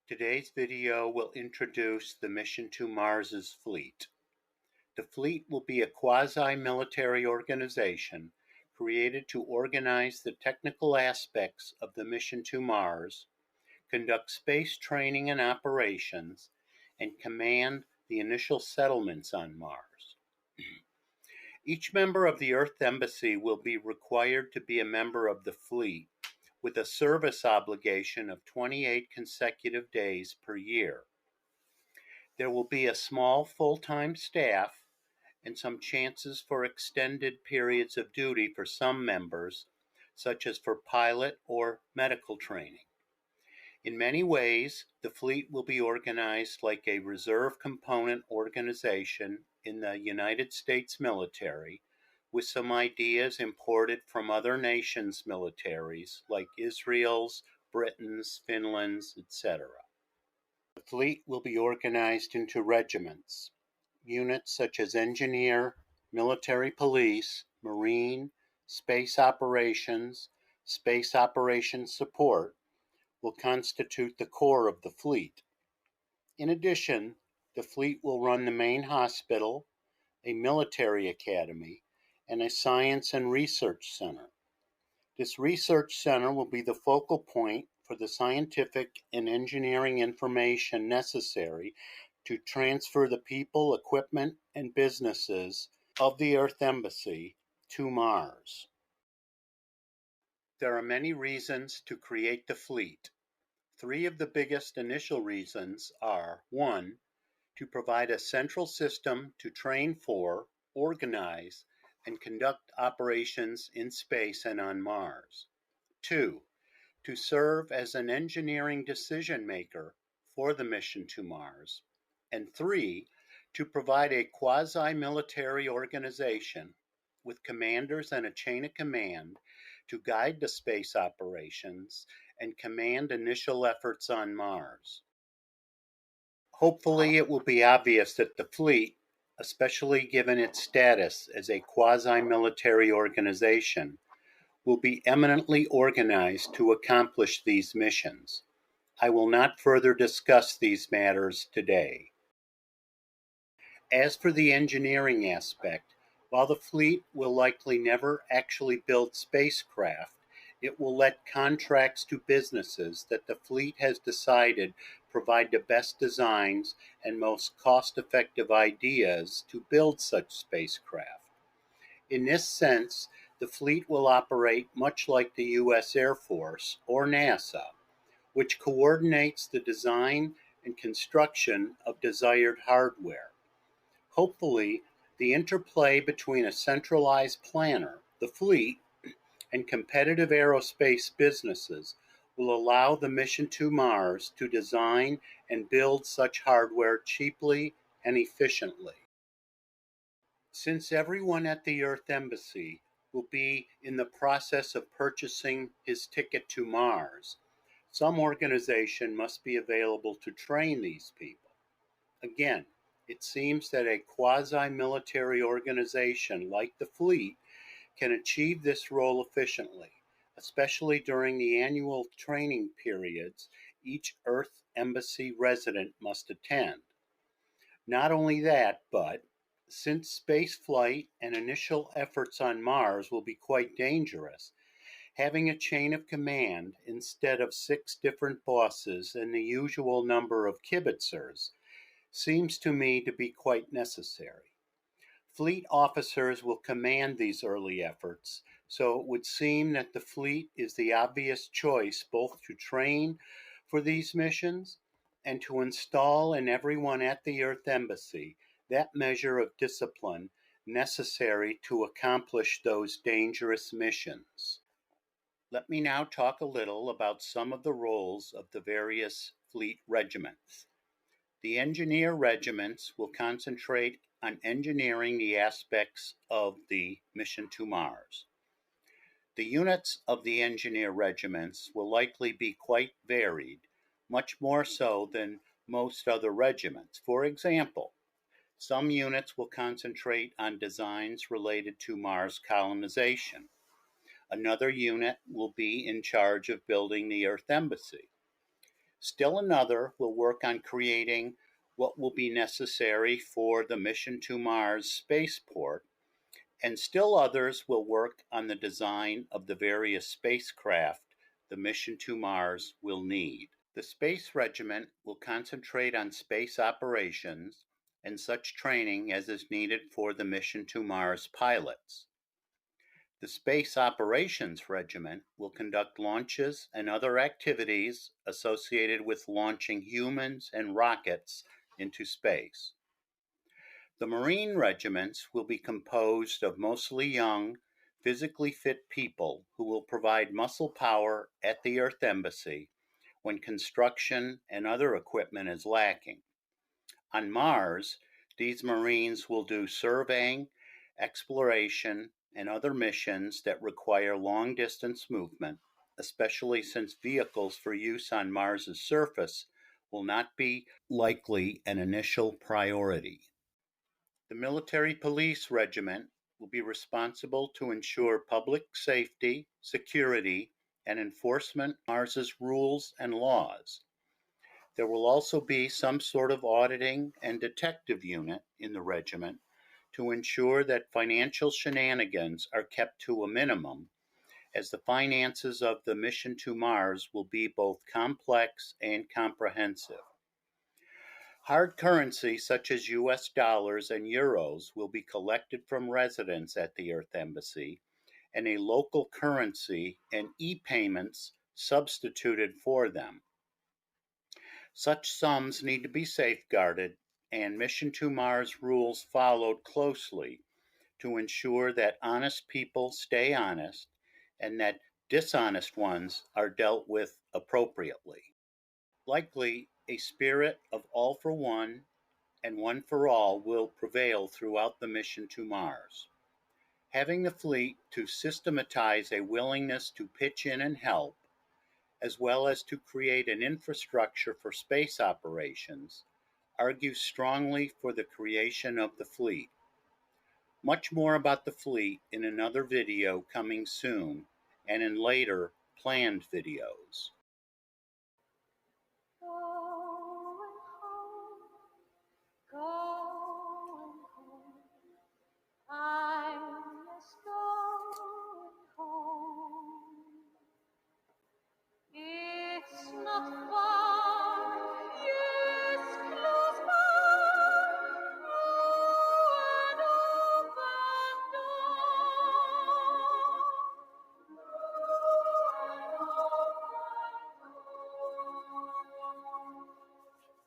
Today's video will introduce the Mission to Mars's fleet. The fleet will be a quasi-military organization created to organize the technical aspects of the mission to Mars, conduct space training and operations, and command the initial settlements on Mars. Each member of the Earth Embassy will be required to be a member of the fleet, with a service obligation of 28 consecutive days per year. There will be a small full-time staff and some chances for extended periods of duty for some members, such as for pilot or medical training. In many ways, the fleet will be organized like a reserve component organization in the United States military, with some ideas imported from other nations' militaries like Israel's, Britain's, Finland's, etc. The fleet will be organized into regiments. Units such as Engineer, Military Police, Marine, Space Operations, Space Operations Support will constitute the core of the fleet. In addition, the fleet will run the main hospital, a military academy, and a science and research center. This research center will be the focal point for the scientific and engineering information necessary to transfer the people, equipment, and businesses of the Earth Embassy to Mars. There are many reasons to create the fleet. Three of the biggest initial reasons are: 1. To provide a central system to train for, organize, and conduct operations in space and on Mars. 2. To serve as an engineering decision maker for the mission to Mars. And 3. To provide a quasi-military organization with commanders and a chain of command to guide the space operations and command initial efforts on Mars. Hopefully, it will be obvious that the fleet, especially given its status as a quasi-military organization, will be eminently organized to accomplish these missions. I will not further discuss these matters today. As for the engineering aspect, while the fleet will likely never actually build spacecraft, it will let contracts to businesses that the fleet has decided provide the best designs and most cost-effective ideas to build such spacecraft. In this sense, the fleet will operate much like the U.S. Air Force or NASA, which coordinates the design and construction of desired hardware. Hopefully, the interplay between a centralized planner, the fleet, and competitive aerospace businesses will allow the mission to Mars to design and build such hardware cheaply and efficiently. Since everyone at the Earth Embassy will be in the process of purchasing his ticket to Mars, some organization must be available to train these people. Again, it seems that a quasi-military organization like the fleet can achieve this role efficiently, especially during the annual training periods each Earth Embassy resident must attend. Not only that, but since spaceflight and initial efforts on Mars will be quite dangerous, having a chain of command instead of 6 different bosses and the usual number of kibitzers seems to me to be quite necessary. Fleet officers will command these early efforts, so it would seem that the fleet is the obvious choice both to train for these missions and to install in everyone at the Earth Embassy that measure of discipline necessary to accomplish those dangerous missions. Let me now talk a little about some of the roles of the various fleet regiments. The engineer regiments will concentrate on engineering the aspects of the mission to Mars. The units of the engineer regiments will likely be quite varied, much more so than most other regiments. For example, some units will concentrate on designs related to Mars colonization. Another unit will be in charge of building the Earth Embassy. Still another will work on creating what will be necessary for the mission to Mars spaceport, and still others will work on the design of the various spacecraft the mission to Mars will need. The Space Regiment will concentrate on space operations and such training as is needed for the mission to Mars pilots. The Space Operations Regiment will conduct launches and other activities associated with launching humans and rockets into space. The Marine regiments will be composed of mostly young, physically fit people who will provide muscle power at the Earth Embassy when construction and other equipment is lacking. On Mars, these Marines will do surveying, exploration, and other missions that require long-distance movement, especially since vehicles for use on Mars's surface will not be likely an initial priority. The Military Police Regiment will be responsible to ensure public safety, security, and enforcement of Mars's rules and laws. There will also be some sort of auditing and detective unit in the regiment to ensure that financial shenanigans are kept to a minimum, as the finances of the mission to Mars will be both complex and comprehensive. Hard currency such as US dollars and euros will be collected from residents at the Earth Embassy, and a local currency and e-payments substituted for them. Such sums need to be safeguarded and Mission to Mars rules followed closely to ensure that honest people stay honest and that dishonest ones are dealt with appropriately. Likely, a spirit of all for one and one for all will prevail throughout the mission to Mars. Having the fleet to systematize a willingness to pitch in and help, as well as to create an infrastructure for space operations, argues strongly for the creation of the fleet. Much more about the fleet in another video coming soon and in later planned videos.